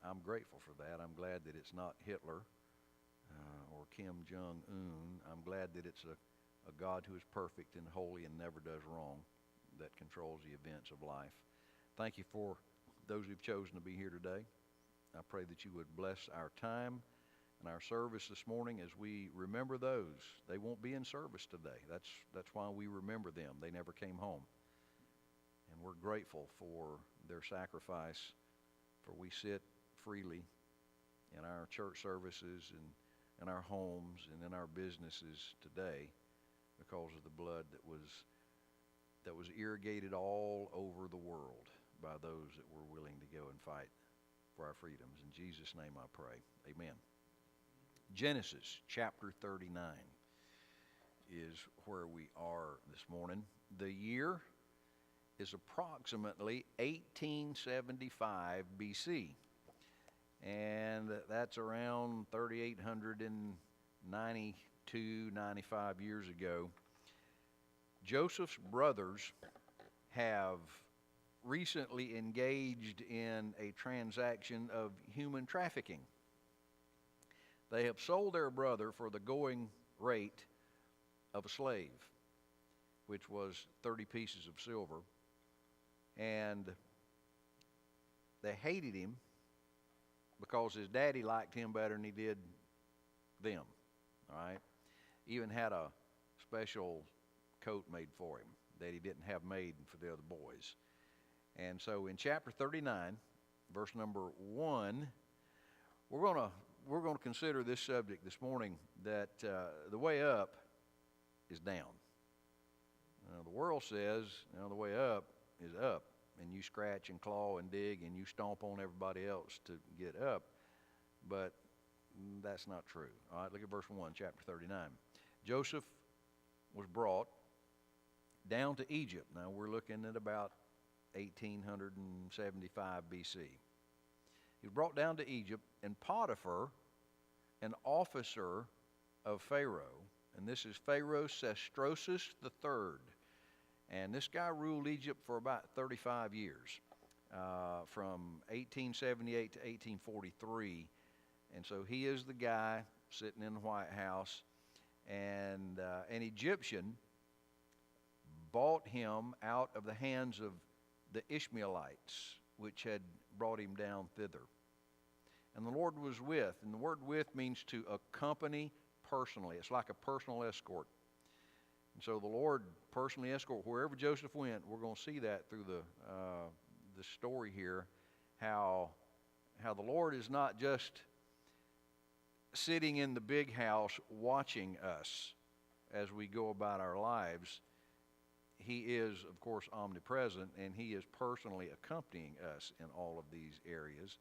I'm grateful for that. I'm glad that it's not Hitler or Kim Jong-un. I'm glad that it's a God who is perfect and holy and never does wrong that controls the events of life. Thank you for those who've chosen to be here today. I pray that you would bless our time and our service this morning as we remember those. They won't be in service today. That's why we remember them. They never came home. And we're grateful for their sacrifice, for we sit freely in our church services and in our homes and in our businesses today because of the blood that was irrigated all over the world by those that were willing to go and fight for our freedoms. In Jesus' name I pray. Amen. Genesis chapter 39 is where we are this morning. The year is approximately 1875 BC. And that's around 3,892, 95 years ago. Joseph's brothers have recently engaged in a transaction of human trafficking. They have sold their brother for the going rate of a slave, which was 30 pieces of silver. And they hated him because his daddy liked him better than he did them. All right? Even had a special coat made for him that he didn't have made for the other boys. And so in chapter 39, verse number 1, we're going to consider this subject this morning, that the way up is down. The world says, the way up is up, and you scratch and claw and dig and you stomp on everybody else to get up, but that's not true. All right, look at verse 1, chapter 39. Joseph was brought down to Egypt. Now we're looking at about 1875 BC. He was brought down to Egypt, and Potiphar, an officer of Pharaoh, and this is Pharaoh Sestrosus III, and this guy ruled Egypt for about 35 years, from 1878 to 1843, and so he is the guy sitting in the White House, and an Egyptian bought him out of the hands of the Ishmaelites, which had brought him down thither. And the Lord was with, and the word with means to accompany personally. It's like a personal escort. And so the Lord personally escorted wherever Joseph went. We're going to see that through the story here, how the Lord is not just sitting in the big house watching us as we go about our lives. He is, of course, omnipresent, and he is personally accompanying us in all of these areas.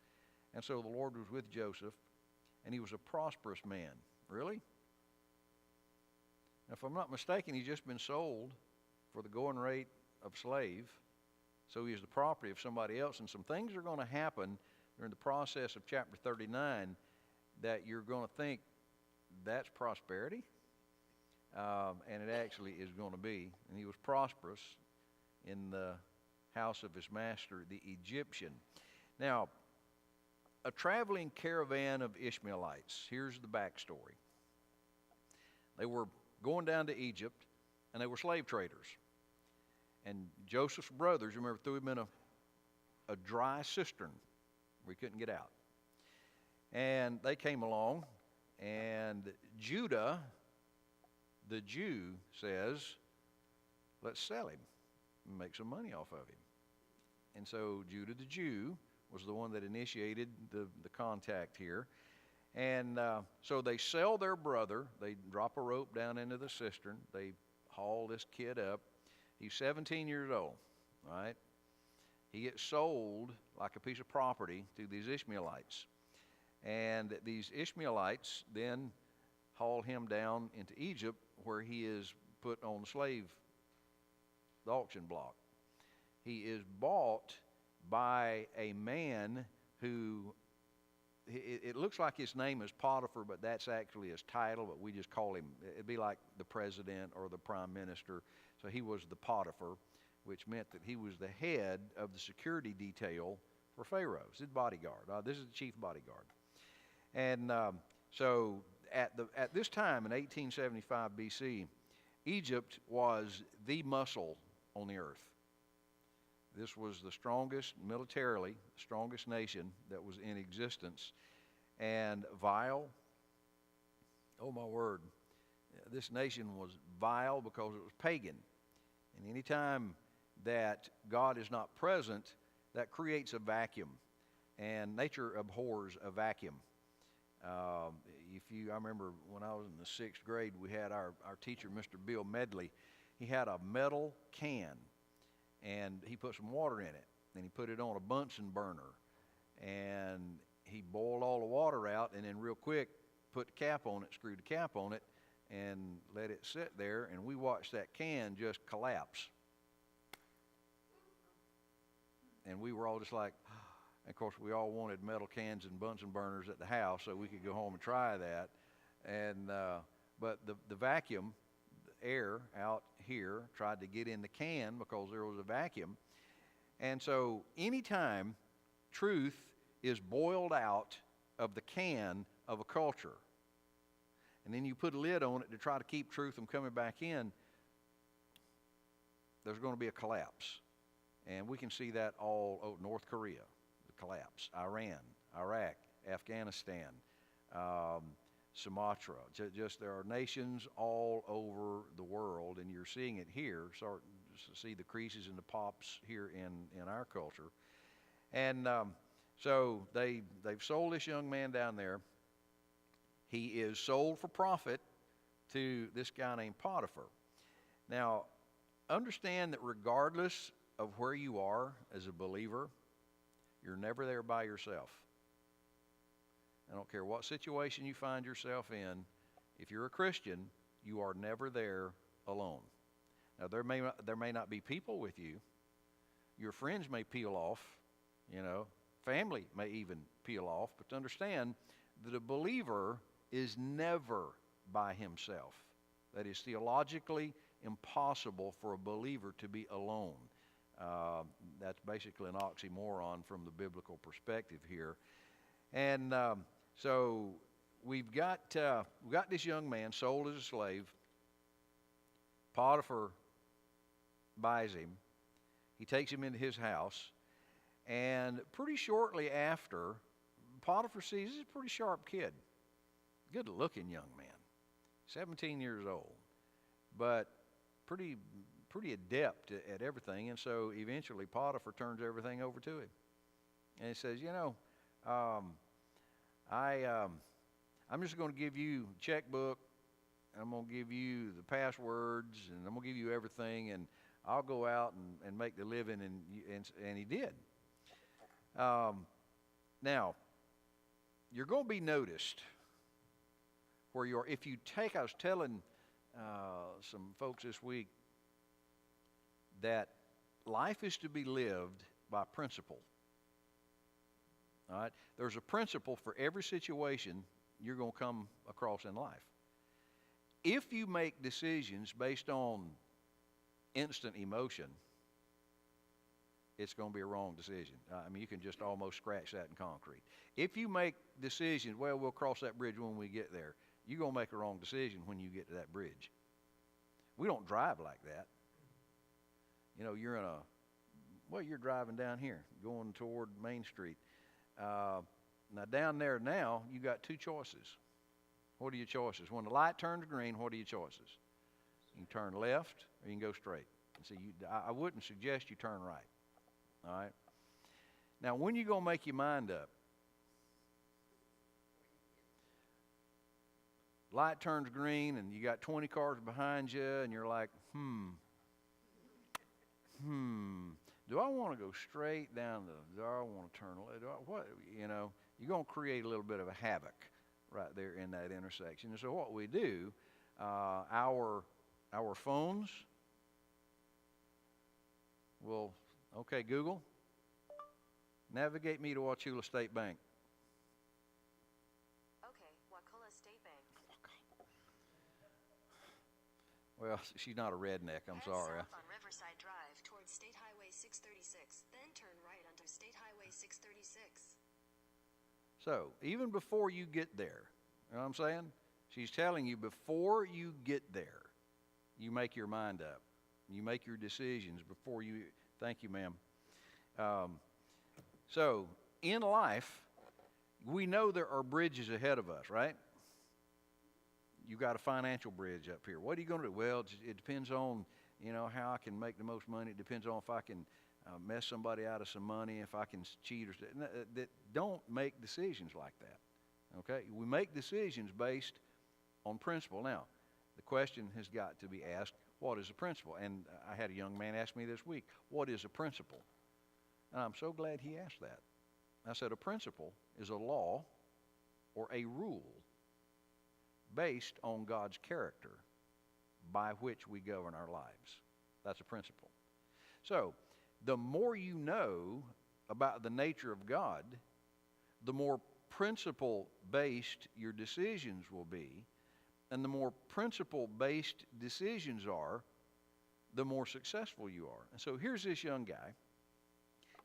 And so the Lord was with Joseph, and he was a prosperous man. Really? Now, if I'm not mistaken, he's just been sold for the going rate of slave, so he is the property of somebody else. And some things are going to happen during the process of chapter 39 that you're going to think that's prosperity. And it actually is going to be. And he was prosperous in the house of his master, the Egyptian. Now, a traveling caravan of Ishmaelites. Here's the backstory. They were going down to Egypt, and they were slave traders. And Joseph's brothers, remember, threw him in a dry cistern where he couldn't get out. And they came along, and Judah, the Jew, says, let's sell him and make some money off of him. And so Judah the Jew was the one that initiated the contact here. And so they sell their brother. They drop a rope down into the cistern. They haul this kid up. He's 17 years old, all right? He gets sold like a piece of property to these Ishmaelites. And these Ishmaelites then haul him down into Egypt, where he is put on the auction block. He is bought by a man who, it looks like his name is Potiphar, but that's actually his title, but we just call him, it'd be like the president or the prime minister. So he was the Potiphar, which meant that he was the head of the security detail for Pharaoh. It's his bodyguard. This is the chief bodyguard. And so at this time in 1875 BC, Egypt was the muscle on the earth. This was the strongest, militarily, strongest nation that was in existence. And vile, oh my word, this nation was vile because it was pagan. And any time that God is not present, that creates a vacuum. And nature abhors a vacuum. I remember when I was in the 6th grade, we had our teacher, Mr. Bill Medley. He had a metal can, and he put some water in it, and he put it on a Bunsen burner, and he boiled all the water out, and then real quick put the cap on it, screwed the cap on it, and let it sit there, and we watched that can just collapse. And we were all just like, and of course, we all wanted metal cans and Bunsen burners at the house so we could go home and try that. And but the vacuum, the air out here, tried to get in the can because there was a vacuum. And so anytime truth is boiled out of the can of a culture, and then you put a lid on it to try to keep truth from coming back in, there's going to be a collapse. And we can see that all North Korea, the collapse, Iran, Iraq, Afghanistan, Sumatra. Just there are nations all over the world, and you're seeing it here, starting to see the creases and the pops here in our culture. And so they've sold this young man down there. He is sold for profit to this guy named Potiphar. Now, understand that regardless of where you are as a believer, you're never there by yourself. I don't care what situation you find yourself in. If you're a Christian, you are never there alone. Now, there may not be people with you. Your friends may peel off, family may even peel off, but to understand that a believer is never by himself. That is theologically impossible for a believer to be alone. That's basically an oxymoron from the biblical perspective here. And so we've got this young man sold as a slave. Potiphar buys him. He takes him into his house. And pretty shortly after, Potiphar sees he's a pretty sharp kid. Good-looking young man. 17 years old. But pretty adept at everything. And so eventually Potiphar turns everything over to him. And he says, I'm just going to give you a checkbook. I'm going to give you the passwords, and I'm going to give you everything, and I'll go out and make the living, and he did. Now, you're going to be noticed where you are. If you take, I was telling some folks this week that life is to be lived by principle. All right? There's a principle for every situation you're going to come across in life. If you make decisions based on instant emotion, it's going to be a wrong decision. You can just almost scratch that in concrete. If you make decisions, we'll cross that bridge when we get there, you're going to make a wrong decision when you get to that bridge. We don't drive like that. You're driving down here, going toward Main Street. Now, down there now, you got two choices. What are your choices? When the light turns green, what are your choices? You can turn left or you can go straight. And so I wouldn't suggest you turn right. All right? Now, when you going to make your mind up? Light turns green and you got 20 cars behind you and you're like, do I want to go straight down do I want to turn left? You're going to create a little bit of a havoc right there in that intersection. And so what we do, our phones will, okay, Google, navigate me to Wauchula State Bank. Okay, Wauchula State Bank. Well, she's not a redneck, I'm sorry. Head south on Riverside Drive towards State Highway 636, then turn right onto State Highway 636. So, even before you get there, you know what I'm saying? She's telling you before you get there, you make your mind up. You make your decisions before you, thank you, ma'am. So, in life, we know there are bridges ahead of us, right? You got a financial bridge up here. What are you going to do? Well, it depends on, how I can make the most money. It depends on if I can mess somebody out of some money, if I can cheat or don't make decisions like that. Okay? We make decisions based on principle. Now, the question has got to be asked, what is a principle? And I had a young man ask me this week, what is a principle? And I'm so glad he asked that. I said, a principle is a law or a rule based on God's character by which we govern our lives. That's a principle. So, the more you know about the nature of God, the more principle-based your decisions will be, and the more principle-based decisions are, the more successful you are. And so here's this young guy.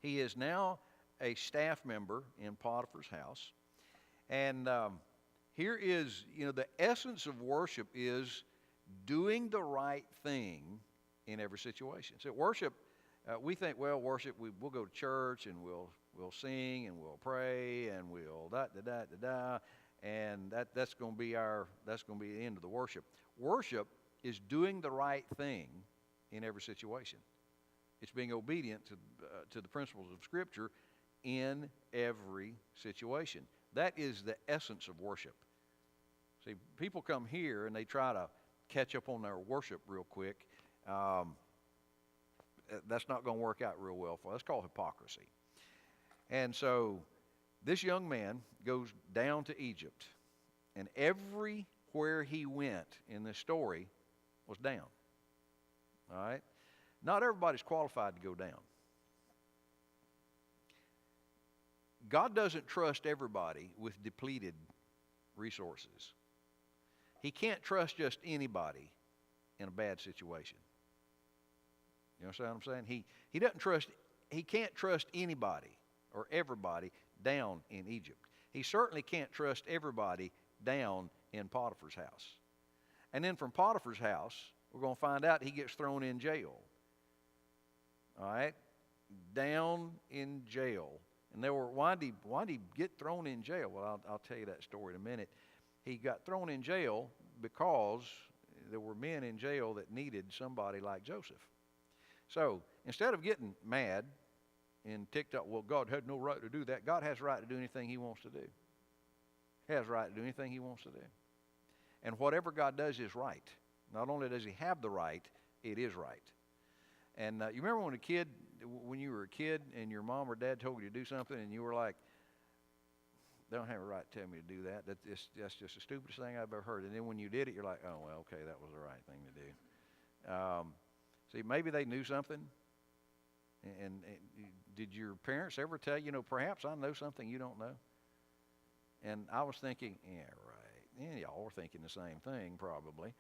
He is now a staff member in Potiphar's house. And here is, the essence of worship is doing the right thing in every situation. So worship, we think, worship, we'll go to church and we'll sing and we'll pray and we'll da-da-da-da-da, and that's going to be the end of the worship. Worship is doing the right thing in every situation. It's being obedient to the principles of Scripture in every situation. That is the essence of worship. See, people come here and they try to catch up on their worship real quick. That's not going to work out real well for us. That's called hypocrisy. And so this young man goes down to Egypt, and everywhere he went in this story was down. All right? Not everybody's qualified to go down. God doesn't trust everybody with depleted resources. He can't trust just anybody in a bad situation. You understand what I'm saying? He can't trust anybody or everybody down in Egypt. He certainly can't trust everybody down in Potiphar's house. And then from Potiphar's house, we're going to find out he gets thrown in jail. All right? Down in jail. And why did he get thrown in jail? Well, I'll tell you that story in a minute. He got thrown in jail because there were men in jail that needed somebody like Joseph. So instead of getting mad and ticked up, well, God had no right to do that. God has the right to do anything he wants to do. He has the right to do anything he wants to do. And whatever God does is right. Not only does he have the right, it is right. And you remember when you were a kid and your mom or dad told you to do something and you were like, they don't have a right to tell me to do that. That's just the stupidest thing I've ever heard. And then when you did it, you're like, oh, well, okay, that was the right thing to do. See, maybe they knew something. And did your parents ever tell you, perhaps I know something you don't know? And I was thinking, yeah, right. Yeah, y'all were thinking the same thing, probably.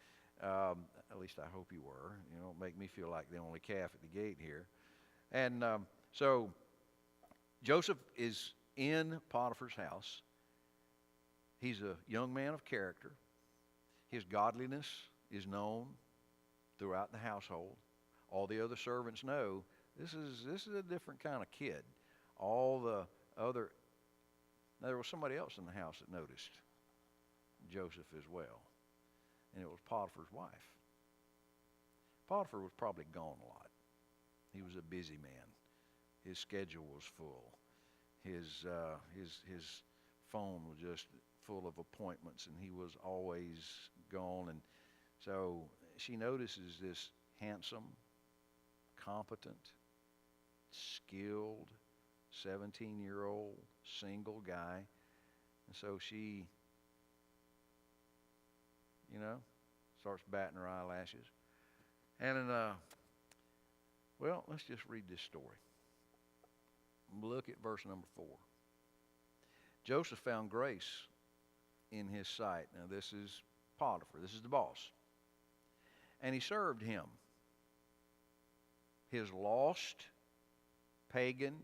At least I hope you were. Don't make me feel like the only calf at the gate here. And so Joseph is in Potiphar's house. He's a young man of character. His godliness is known throughout the household. All the other servants know this is a different kind of kid. There was somebody else in the house that noticed Joseph as well, and it was Potiphar's wife. Potiphar was probably gone a lot. He was a busy man. His schedule was full. His phone was just full of appointments, and he was always gone. And so she notices this handsome, competent, skilled, 17-year-old single guy. And so she, starts batting her eyelashes. And let's just read this story. Look at verse number 4. Joseph found grace in his sight. Now this is Potiphar. This is the boss. And he served him. His lost, pagan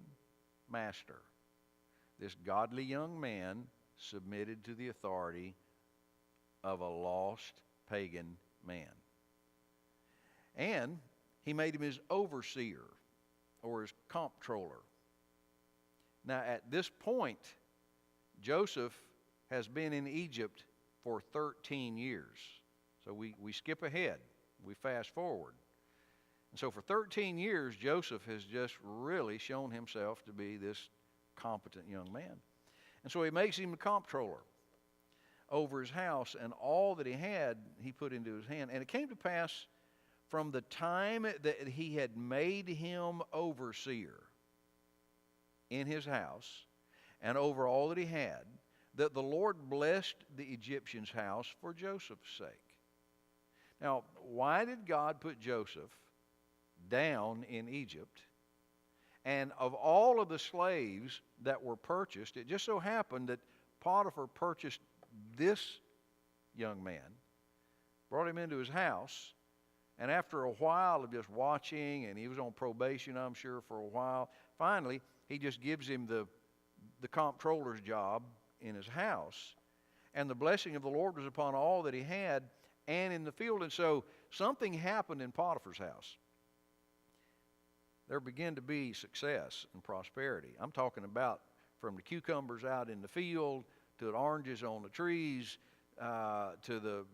master. This godly young man submitted to the authority of a lost pagan man. And he made him his overseer or his comptroller. Now, at this point, Joseph has been in Egypt for 13 years. So we skip ahead. We fast forward. And so for 13 years, Joseph has just really shown himself to be this competent young man. And so he makes him the comptroller over his house, and all that he had, he put into his hand. And it came to pass from the time that he had made him overseer in his house and over all that he had, that the Lord blessed the Egyptian's house for Joseph's sake. Now, why did God put Joseph down in Egypt? And of all of the slaves that were purchased, it just so happened that Potiphar purchased this young man, brought him into his house, and after a while of just watching, and he was on probation, I'm sure, for a while, finally, he just gives him the comptroller's job in his house. And the blessing of the Lord was upon all that he had and in the field. And so something happened in Potiphar's house. There began to be success and prosperity. I'm talking about from the cucumbers out in the field to the oranges on the trees to the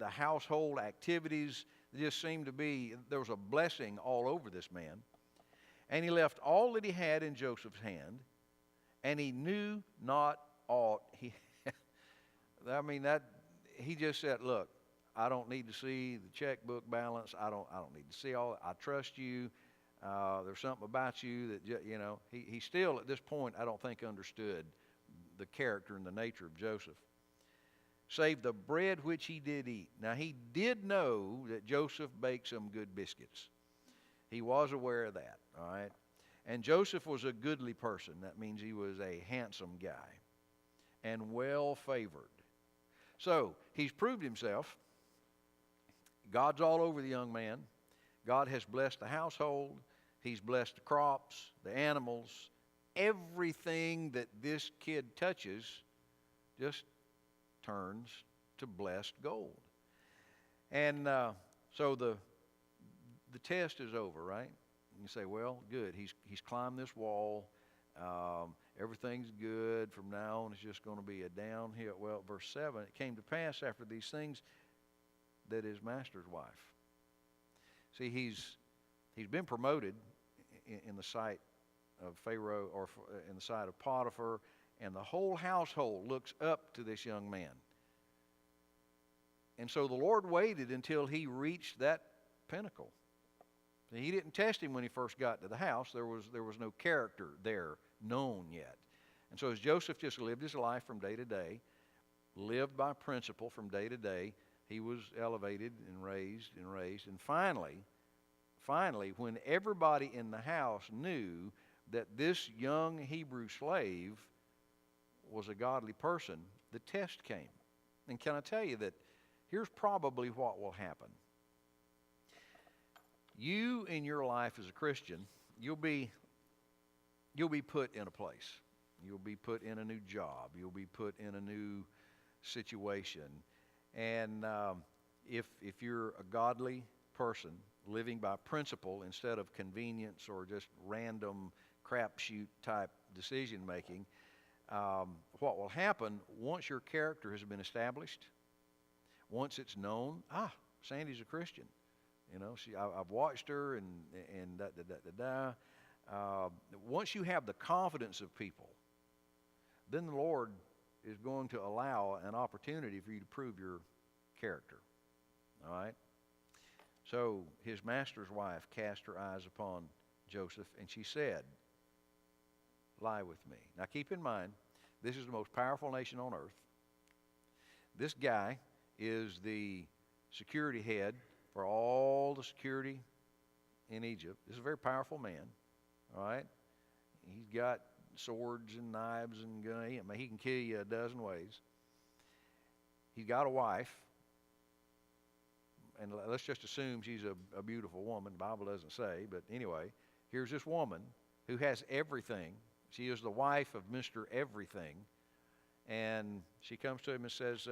household activities. It just seemed to be, there was a blessing all over this man. And he left all that he had in Joseph's hand, and he knew not aught he had. He just said, look, I don't need to see the checkbook balance. I don't need to see all that. I trust you. There's something about you that, he still at this point, I don't think understood the character and the nature of Joseph. Save the bread which he did eat. Now, he did know that Joseph baked some good biscuits. He was aware of that, all right? And Joseph was a goodly person. That means he was a handsome guy and well-favored. So, he's proved himself. God's all over the young man. God has blessed the household. He's blessed the crops, the animals. Everything that this kid touches just turns to blessed gold. And so the test is over, right? And you say, well, good. He's climbed this wall. Everything's good. From now on, it's just going to be a downhill. Well, verse 7, it came to pass after these things that his master's wife. See, he's been promoted in the sight of Pharaoh, or in the sight of Potiphar, and the whole household looks up to this young man. And so the Lord waited until he reached that pinnacle. He didn't test him when he first got to the house. There was no character there known yet. And so as Joseph just lived his life from day to day, lived by principle from day to day, he was elevated and raised and raised. And finally, when everybody in the house knew that this young Hebrew slave was a godly person, the test came. And can I tell you that here's probably what will happen. You in your life as a Christian, you'll be put in a place. You'll be put in a new job. You'll be put in a new situation. And if you're a godly person living by principle instead of convenience or just random crapshoot type decision making, what will happen once your character has been established, once it's known, Sandy's a Christian. I've watched her and once you have the confidence of people, then the Lord is going to allow an opportunity for you to prove your character. All right? So his master's wife cast her eyes upon Joseph, and she said, lie with me. Now keep in mind, this is the most powerful nation on earth. This guy is the security head for all the security in Egypt. This is a very powerful man, all right? He's got swords and knives and guns. I mean, he can kill you a dozen ways. He's got a wife, and let's just assume she's a beautiful woman. The Bible doesn't say, but anyway, here's this woman who has everything. She is the wife of Mr. Everything. And she comes to him and says,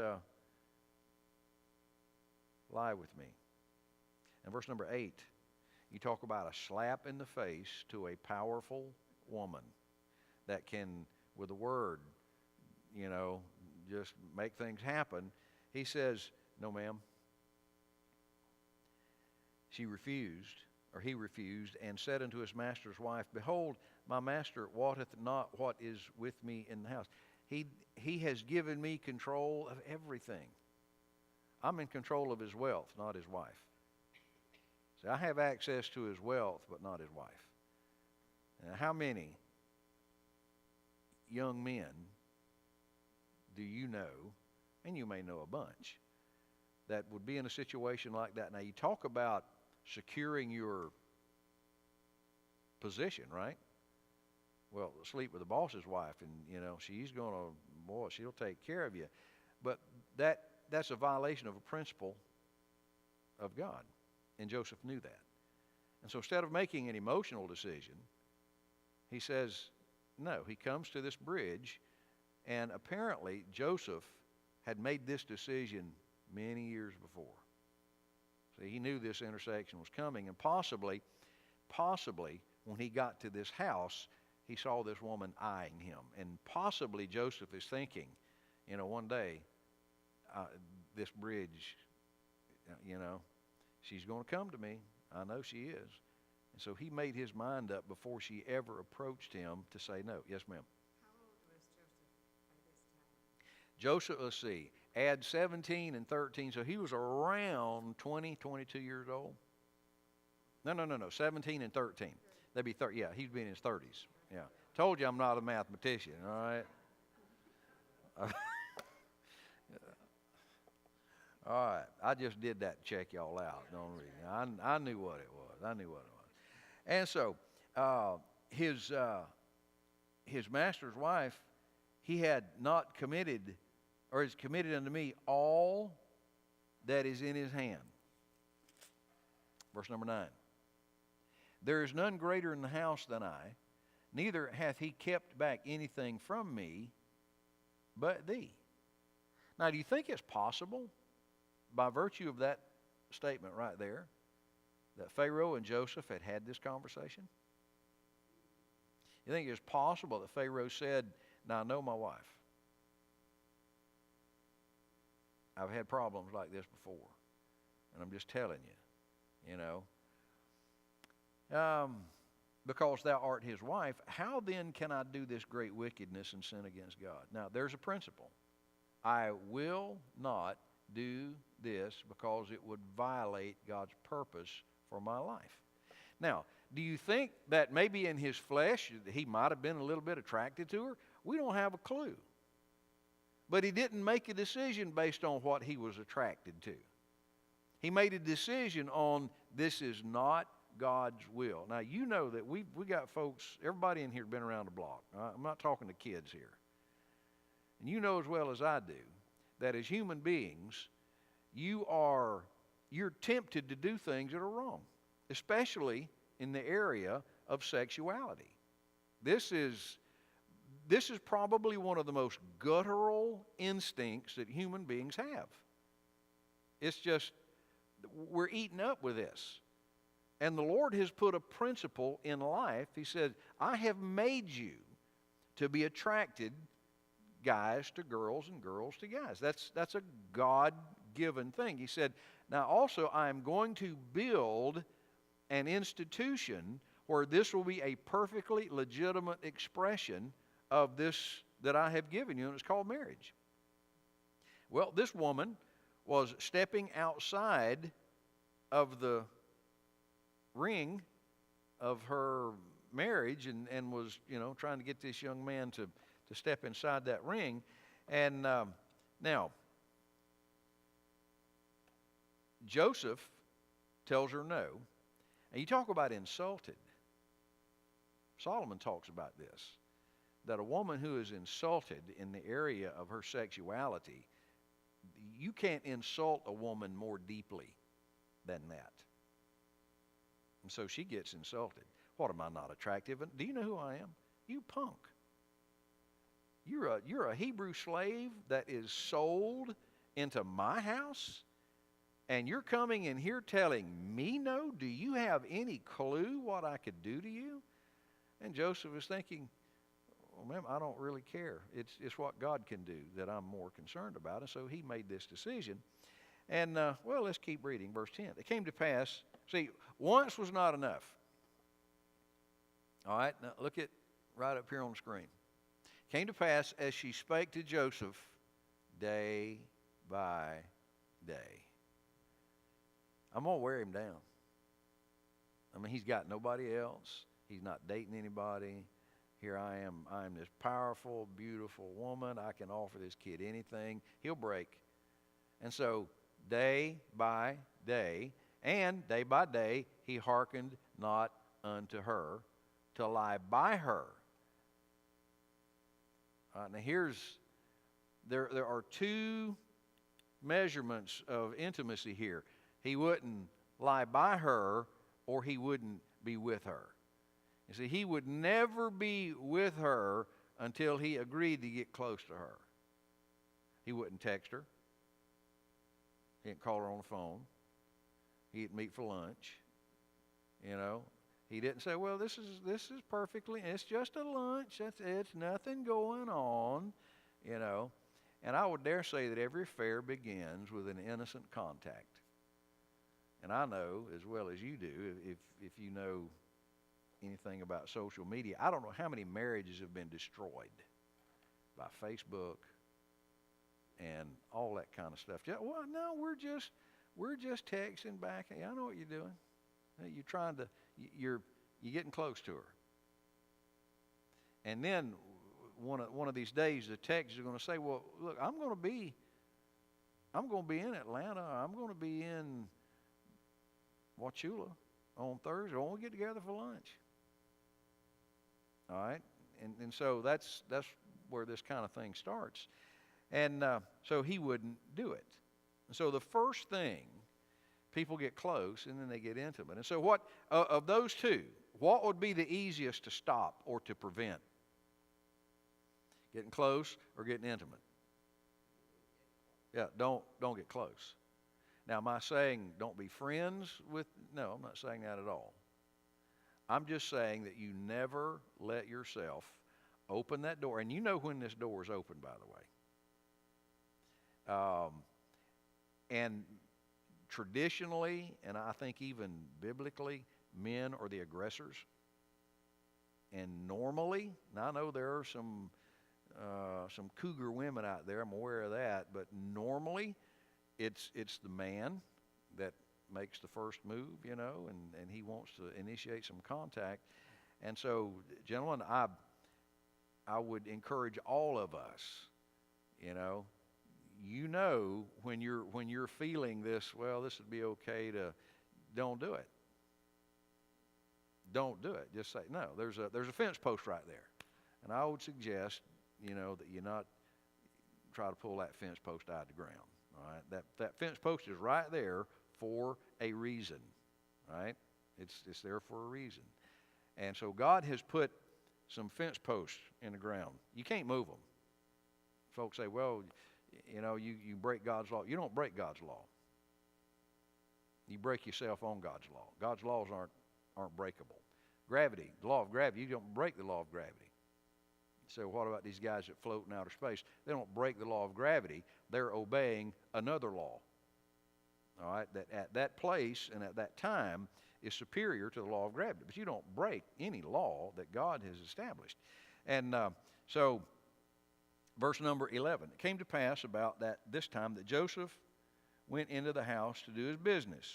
lie with me. And verse number 8, you talk about a slap in the face to a powerful woman that can, with a word, just make things happen. He says, no, ma'am. He refused, and said unto his master's wife, behold, my master wotteth not what is with me in the house. He has given me control of everything. I'm in control of his wealth, not his wife. See, I have access to his wealth, but not his wife. Now, how many young men do you know, and you may know a bunch, that would be in a situation like that? Now, you talk about securing your position, right? Well, sleep with the boss's wife, and she's she'll take care of you. But that's a violation of a principle of God, and Joseph knew that. And so instead of making an emotional decision, he says no. He comes to this bridge, and apparently Joseph had made this decision many years before. See, he knew this intersection was coming, and possibly when he got to this house, he saw this woman eyeing him. And possibly Joseph is thinking, one day, this bridge, she's going to come to me. I know she is. And so he made his mind up before she ever approached him to say no. Yes, ma'am. How old was Joseph by this time? Joseph, let's see, add 17 and 13, so he was around 20, 22 years old. No, 17 and 13. That'd be 30. Yeah, he'd be in his 30s. Yeah. Told you I'm not a mathematician, all right? All right. I just did that to check y'all out. I knew what it was. And so his master's wife, he had not committed, or is committed unto me all that is in his hand. Verse number 9. There is none greater in the house than I, neither hath he kept back anything from me but thee. Now, do you think it's possible, by virtue of that statement right there, that Pharaoh and Joseph had this conversation? You think it's possible that Pharaoh said, now I know my wife. I've had problems like this before, and I'm just telling you, because thou art his wife, how then can I do this great wickedness and sin against God? Now, there's a principle. I will not do this because it would violate God's purpose for my life. Now, do you think that maybe in his flesh he might have been a little bit attracted to her? We don't have a clue. But he didn't make a decision based on what he was attracted to. He made a decision on this is not God's will. Now, you know that we got folks, everybody in here has been around the block. I'm not talking to kids here. And you know as well as I do that as human beings, you're tempted to do things that are wrong, especially in the area of sexuality. This is probably one of the most guttural instincts that human beings have. It's just, we're eaten up with this. And the Lord has put a principle in life. He said, I have made you to be attracted, guys to girls and girls to guys. That's a God-given thing. He said, now also I am going to build an institution where this will be a perfectly legitimate expression of this that I have given you, and it's called marriage. Well, this woman was stepping outside of the ring of her marriage and was, trying to get this young man to step inside that ring. And now, Joseph tells her no. And you talk about insulted. Solomon talks about this, that a woman who is insulted in the area of her sexuality, you can't insult a woman more deeply than that. And so she gets insulted. What, am I not attractive? Do you know who I am? You punk. You're a Hebrew slave that is sold into my house, and you're coming in here telling me no? Do you have any clue what I could do to you? And Joseph is thinking, well, ma'am, I don't really care. It's what God can do that I'm more concerned about. And so he made this decision. And, well, let's keep reading. Verse 10. It came to pass, see, once was not enough. All right, now look at right up here on the screen. Came to pass as she spake to Joseph day by day. I'm going to wear him down. I mean, he's got nobody else. He's not dating anybody. Here I am this powerful, beautiful woman. I can offer this kid anything. He'll break. And so day by day, and day by day, he hearkened not unto her to lie by her. All right, now there are two measurements of intimacy here. He wouldn't lie by her, or he wouldn't be with her. You see, he would never be with her until he agreed to get close to her. He wouldn't text her. He didn't call her on the phone. He didn't meet for lunch. You know, he didn't say, well, this is perfectly, it's just a lunch. It's nothing going on, you know. And I would dare say that every affair begins with an innocent contact. And I know as well as you do, if you know anything about social media, I don't know how many marriages have been destroyed by Facebook and all that kind of stuff. Well, no, we're just texting back. Hey, I know what you're doing. You're trying to, you're getting close to her. And then one of these days, the text is going to say, well, look, I'm going to be in Atlanta. I'm going to be in Wauchula on Thursday. I want to get together for lunch. All right, and so that's where this kind of thing starts, and so he wouldn't do it. And so the first thing, people get close, and then they get intimate. And so what of those two? What would be the easiest to stop or to prevent? Getting close or getting intimate? Yeah, don't get close. Now, am I saying don't be friends with? No, I'm not saying that at all. I'm just saying that you never let yourself open that door. And you know when this door is open, by the way. And traditionally, and I think even biblically, men are the aggressors. And normally, now I know there are some cougar women out there, I'm aware of that, but normally it's the man that makes the first move, you know, and he wants to initiate some contact. And so, gentlemen, I would encourage all of us, you know when you're feeling this, well, this would be okay to, don't do it. Don't do it. Just say, no, there's a fence post right there. And I would suggest, you know, that you not try to pull that fence post out of the ground. All right, that fence post is right there for a reason, right? It's there for a reason. And so God has put some fence posts in the ground. You can't move them. Folks say, well, you know, you break God's law. You don't break God's law. You break yourself on God's law. God's laws aren't breakable. Gravity, the law of gravity, you don't break the law of gravity. So what about these guys that float in outer space? They don't break the law of gravity. They're obeying another law. All right, that at that place and at that time is superior to the law of gravity. But you don't break any law that God has established. And so, verse number 11. It came to pass about this time that Joseph went into the house to do his business.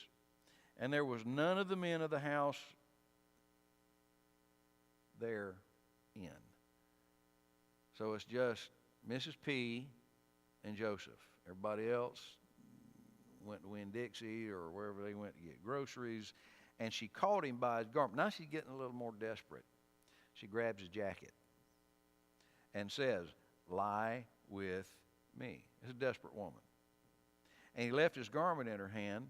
And there was none of the men of the house therein. So it's just Mrs. P and Joseph. Everybody else went to Winn-Dixie or wherever they went to get groceries. And she caught him by his garment. Now she's getting a little more desperate. She grabs his jacket and says, lie with me. It's a desperate woman. And he left his garment in her hand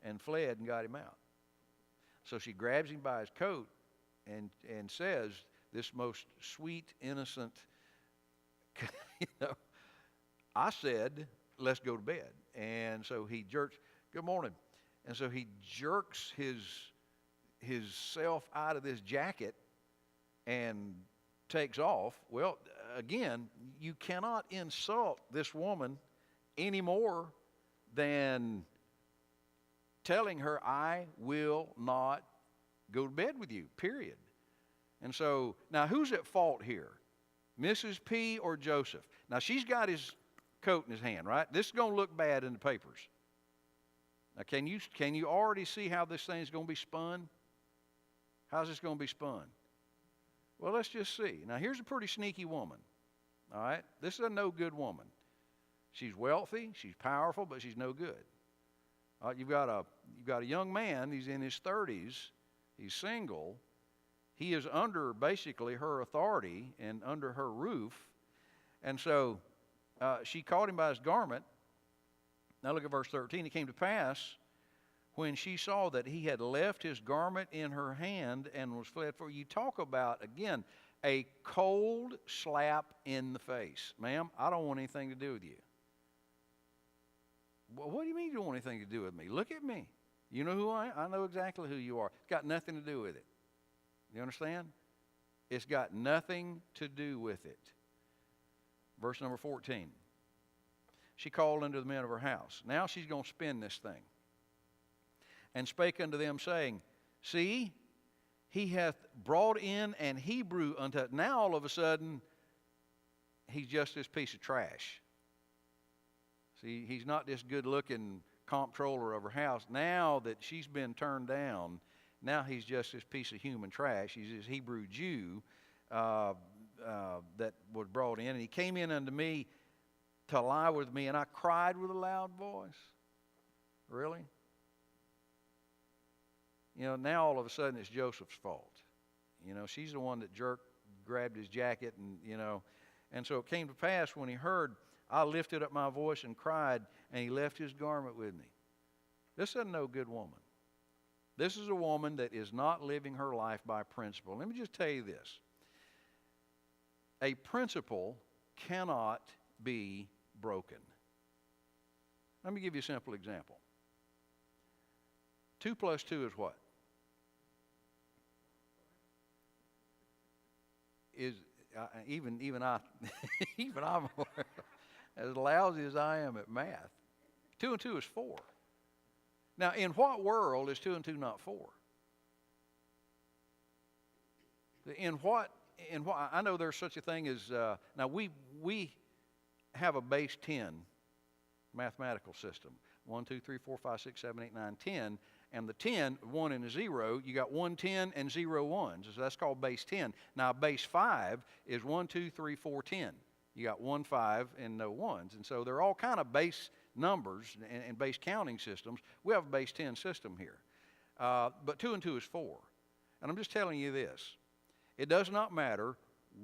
and fled and got him out. So she grabs him by his coat and says this most sweet, innocent, you know, I said, let's go to bed. And so he jerks, good morning. And so he jerks his self out of this jacket and takes off. Well, again, you cannot insult this woman any more than telling her, I will not go to bed with you, period. And so, now who's at fault here? Mrs. P or Joseph? Now, she's got his coat in his hand, right? This is going to look bad in the papers. Now, can you already see how this thing's going to be spun? How's this going to be spun? Well, let's just see. Now, here's a pretty sneaky woman, all right? This is a no good woman. She's wealthy, she's powerful, but she's no good. You've got a young man, he's in his 30s, he's single. He is under basically her authority and under her roof. And so she caught him by his garment. Now look at verse 13. It came to pass when she saw that he had left his garment in her hand and was fled. For you talk about, again, a cold slap in the face. Ma'am, I don't want anything to do with you. Well, what do you mean you don't want anything to do with me? Look at me. You know who I am? I know exactly who you are. It's got nothing to do with it. You understand? It's got nothing to do with it. Verse number 14. She called unto the men of her house. Now she's going to spin this thing. And spake unto them, saying, see, he hath brought in an Hebrew unto us. Now all of a sudden, he's just this piece of trash. See, he's not this good-looking comptroller of her house. Now that she's been turned down, now he's just this piece of human trash. He's this Hebrew Jew that was brought in. And he came in unto me to lie with me, and I cried with a loud voice. Really? You know, now all of a sudden it's Joseph's fault. You know, she's the one that grabbed his jacket, and, you know. And so it came to pass when he heard, I lifted up my voice and cried, and he left his garment with me. This is no good woman. This is a woman that is not living her life by principle. Let me just tell you this. A principle cannot be broken. Let me give you a simple example. 2 plus 2 is what? Even I'm as lousy as I am at math. 2 and 2 is 4. Now, in what world is 2 and 2 not 4? In what I know there's such a thing as now we have a base 10 mathematical system. 1, 2, 3, 4, 5, 6, 7, 8, 9, 10. And the 10, 1 and a 0, you got 1 10 and 0 1s. So that's called base 10. Now base 5 is 1, 2, 3, 4, 10. You got 1 5 and no 1s. And so they're all kind of base numbers and base counting systems. We have a base 10 system here. But 2 and 2 is 4. And I'm just telling you this. It does not matter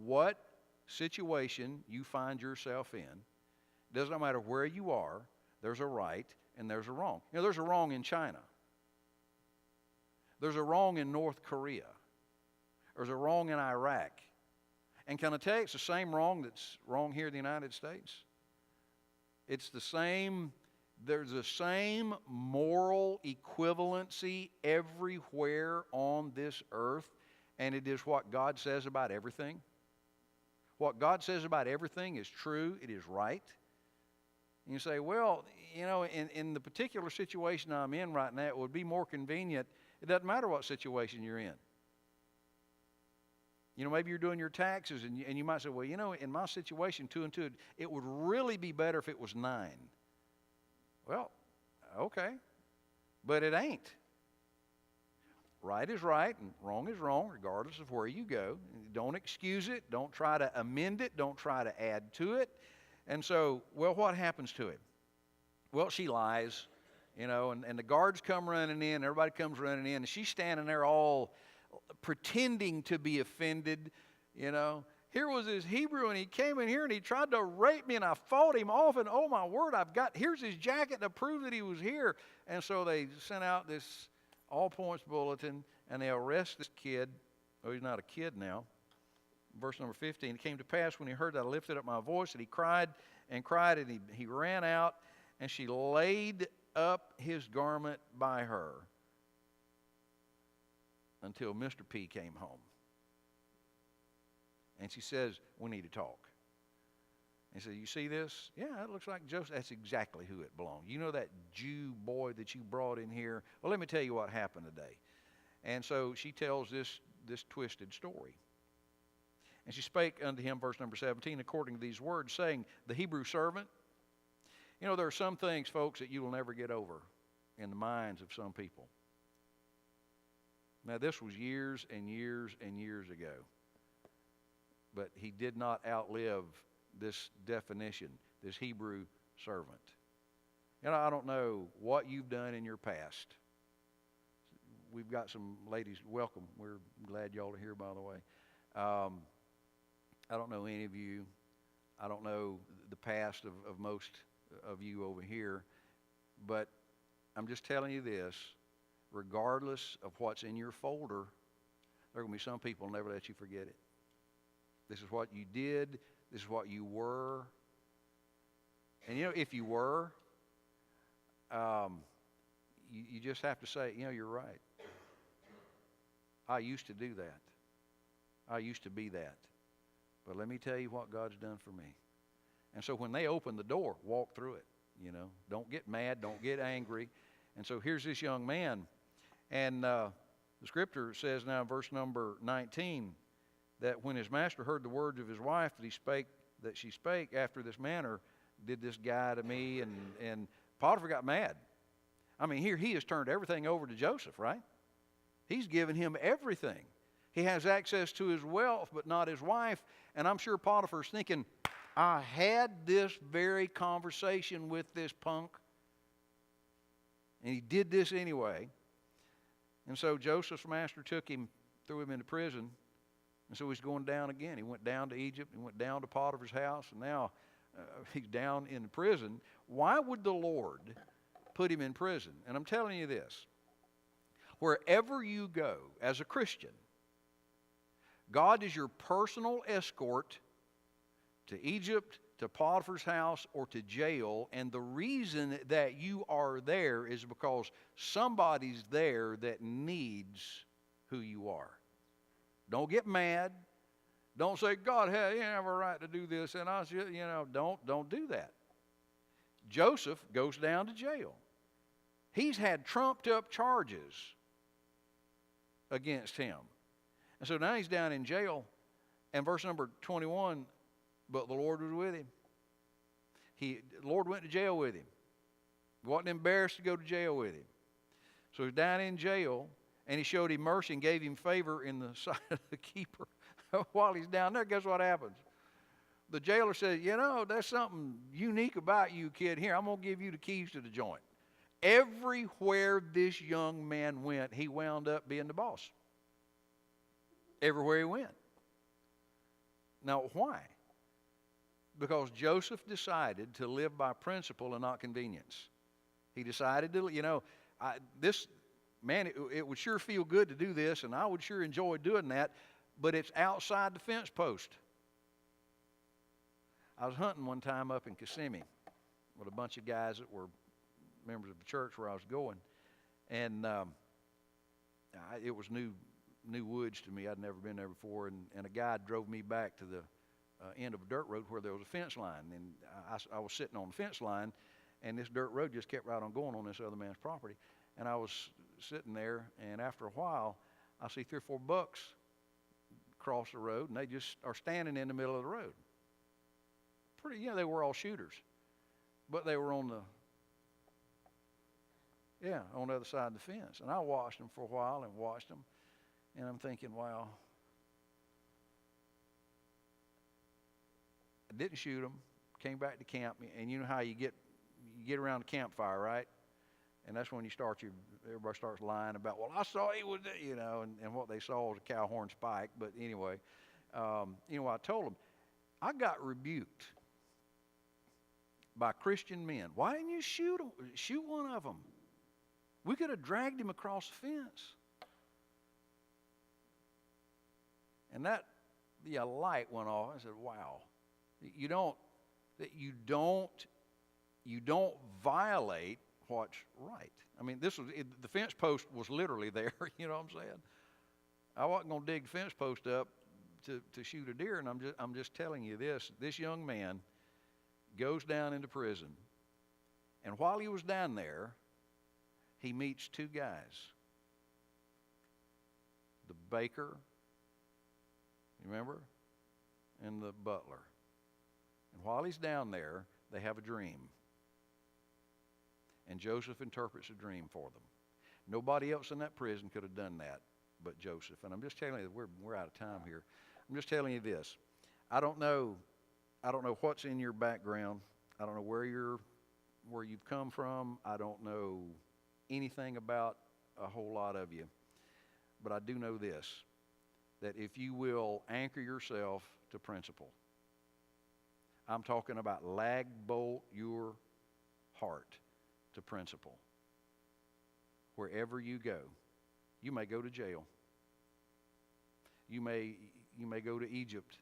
what situation you find yourself in. It does not matter where you are. There's a right and there's a wrong. You know, there's a wrong in China. There's a wrong in North Korea. There's a wrong in Iraq. And can I tell you, it's the same wrong that's wrong here in the United States? It's the same, there's the same moral equivalency everywhere on this earth, and it is what God says about everything. What God says about everything is true, it is right. And you say, well, you know, in the particular situation I'm in right now, it would be more convenient. It doesn't matter what situation you're in. You know, maybe you're doing your taxes, and you might say, well, you know, in my situation, 2 and 2, it would really be better if it was 9. Well, okay, but it ain't. Right is right, and wrong is wrong, regardless of where you go. Don't excuse it. Don't try to amend it. Don't try to add to it. And so, well, what happens to him? Well, she lies, you know, and the guards come running in, everybody comes running in, and she's standing there all pretending to be offended, you know. Here was this Hebrew, and he came in here, and he tried to rape me, and I fought him off, and oh, my word, here's his jacket to prove that he was here. And so they sent out this all-points bulletin, and they arrest this kid, Oh, he's not a kid now. Verse number 15, it came to pass when he heard that I lifted up my voice, and he cried, and he ran out, and she laid up his garment by her until Mr. P came home. And she says, we need to talk. And he said, you see this? Yeah, it looks like Joseph. That's exactly who it belonged. You know that Jew boy that you brought in here? Well, let me tell you what happened today. And so she tells this twisted story. And she spake unto him, verse number 17, according to these words, saying, the Hebrew servant. You know, there are some things, folks, that you will never get over in the minds of some people. Now, this was years and years and years ago. But he did not outlive this definition, this Hebrew servant. You know, I don't know what you've done in your past. We've got some ladies, welcome. We're glad y'all are here, by the way. I don't know any of you. I don't know the past of most of you over here. But I'm just telling you this, regardless of what's in your folder, there are going to be some people who never let you forget it. This is what you did. This is what you were. And, you know, if you were, you just have to say, you know, you're right. I used to do that. I used to be that. But let me tell you what God's done for me. And so when they open the door, walk through it. You know, don't get mad. Don't get angry. And so here's this young man. And the scripture says now in verse number 19, that when his master heard the words of his wife that she spake after this manner, did this guy to me, and Potiphar got mad. I mean, here he has turned everything over to Joseph, right? He's given him everything. He has access to his wealth, but not his wife. And I'm sure Potiphar's thinking, I had this very conversation with this punk, and he did this anyway. And so Joseph's master took him, threw him into prison. And so he's going down again. He went down to Egypt. He went down to Potiphar's house. And now he's down in prison. Why would the Lord put him in prison? And I'm telling you this. Wherever you go as a Christian, God is your personal escort to Egypt, to Potiphar's house, or to jail. And the reason that you are there is because somebody's there that needs who you are. Don't get mad. Don't say, God, hey, you have a right to do this. And don't do that. Joseph goes down to jail. He's had trumped up charges against him. And so now he's down in jail. And verse number 21, but the Lord was with him. The Lord went to jail with him. He wasn't embarrassed to go to jail with him. So he's down in jail. And he showed him mercy and gave him favor in the sight of the keeper. While he's down there, guess what happens? The jailer says, you know, there's something unique about you, kid. Here, I'm going to give you the keys to the joint. Everywhere this young man went, he wound up being the boss. Everywhere he went. Now, why? Because Joseph decided to live by principle and not convenience. He decided to, man, it would sure feel good to do this, and I would sure enjoy doing that, but it's outside the fence post. I was hunting one time up in Kissimmee with a bunch of guys that were members of the church where I was going, and it was new woods to me. I'd never been there before, and a guy drove me back to the end of a dirt road where there was a fence line, and I was sitting on the fence line, and this dirt road just kept right on going on this other man's property. And I was sitting there, and after a while, I see 3 or 4 bucks cross the road, and they just are standing in the middle of the road. They were all shooters. But they were on the other side of the fence. And I watched them for a while and watched them, and I'm thinking, wow. I didn't shoot them, came back to camp, and you know how you get around the campfire, right? And that's when everybody starts lying about, well, I saw he was, and what they saw was a cow horn spike. But anyway, I told them, I got rebuked by Christian men. Why didn't you shoot one of them? We could have dragged him across the fence. And that, the light went off. I said, wow. You don't violate what's right. I mean, the fence post was literally there, you know what I'm saying? I wasn't going to dig the fence post up to shoot a deer, and I'm just telling you this young man goes down into prison, and while he was down there, he meets two guys. The baker, remember? And the butler. And while he's down there, they have a dream. And Joseph interprets a dream for them. Nobody else in that prison could have done that but Joseph. And I'm just telling you, we're out of time here. I'm just telling you this. I don't know what's in your background. I don't know where you've come from. I don't know anything about a whole lot of you. But I do know this, that if you will anchor yourself to principle, I'm talking about lag bolt your heart to principle. Wherever you go, you may go to jail. You may go to Egypt.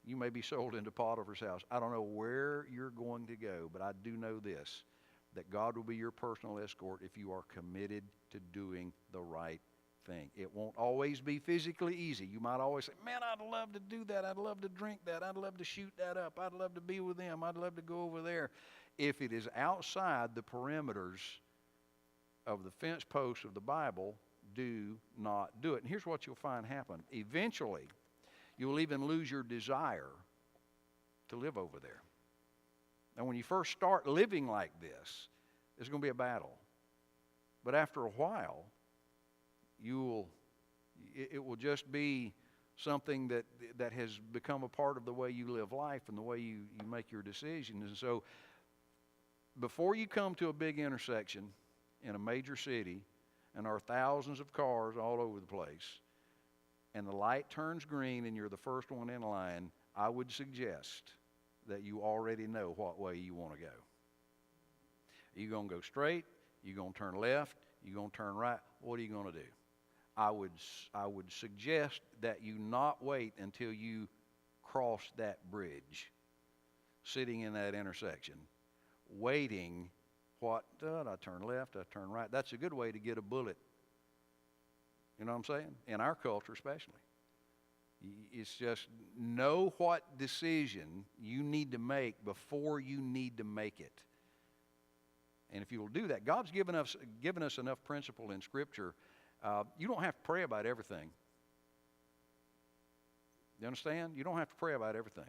You may be sold into Potiphar's house. I don't know where you're going to go, but I do know this, that God will be your personal escort if you are committed to doing the right thing. It won't always be physically easy. You might always say, man, I'd love to do that. I'd love to drink that. I'd love to shoot that up. I'd love to be with them. I'd love to go over there. If it is outside the perimeters of the fence posts of the Bible, do not do it. And here's what you'll find happen. Eventually, you'll even lose your desire to live over there. And when you first start living like this, it's going to be a battle. But after a while, it will just be something that has become a part of the way you live life and the way you make your decisions. And so before you come to a big intersection in a major city, and there are thousands of cars all over the place, and the light turns green and you're the first one in line, I would suggest that you already know what way you want to go. Are you going to go straight? Are you going to turn left? Are you going to turn right? What are you going to do? I would suggest that you not wait until you cross that bridge, sitting in that intersection, waiting. What? I turn left, I turn right. That's a good way to get a bullet. You know what I'm saying? In our culture especially. It's just know what decision you need to make before you need to make it. And if you will do that, God's given us enough principle in Scripture. You don't have to pray about everything. You understand? You don't have to pray about everything.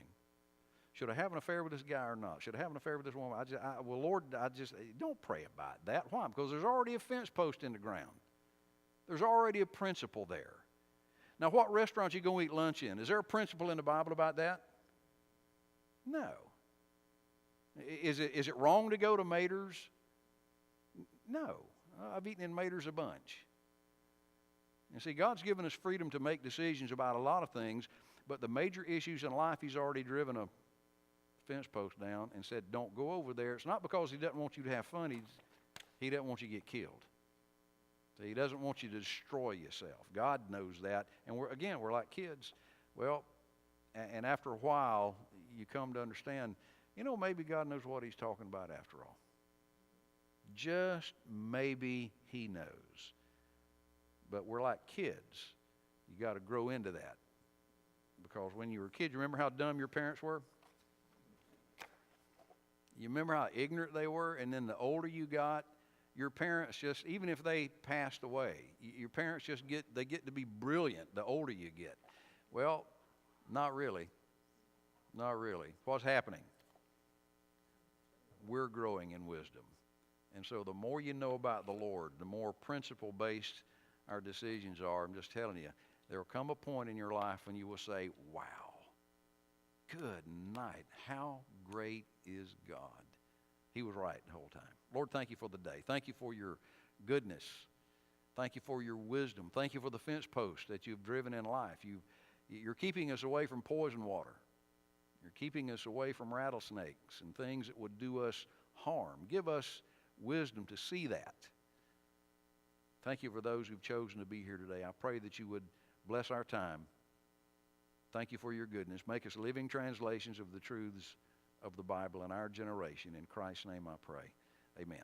Should I have an affair with this guy or not? Should I have an affair with this woman? Lord, don't pray about that. Why? Because there's already a fence post in the ground. There's already a principle there. Now, what restaurant you going to eat lunch in? Is there a principle in the Bible about that? No. Is it wrong to go to Mater's? No. I've eaten in Mater's a bunch. And see, God's given us freedom to make decisions about a lot of things, but the major issues in life, He's already driven a fence post down and said, don't go over there. It's not because He doesn't want you to have fun. He doesn't want you to get killed. So He doesn't want you to destroy yourself. God knows that. And we're like kids. Well, and after a while, you come to understand, maybe God knows what He's talking about after all. Just maybe He knows. But we're like kids. You got to grow into that. Because when you were a kid, you remember how dumb your parents were? You remember how ignorant they were? And then the older you got, your parents just, even if they passed away, your parents just get to be brilliant the older you get. Well, not really. Not really. What's happening? We're growing in wisdom. And so the more you know about the Lord, the more principle-based our decisions are. I'm just telling you, there will come a point in your life when you will say, wow, good night. How great is God? He was right the whole time. Lord, thank you for the day. Thank you for your goodness. Thank you for your wisdom. Thank you for the fence posts that you've driven in life. You're keeping us away from poison water. You're keeping us away from rattlesnakes and things that would do us harm. Give us wisdom to see that. Thank you for those who've chosen to be here today. I pray that you would bless our time. Thank you for your goodness. Make us living translations of the truths of the Bible in our generation. In Christ's name I pray. Amen.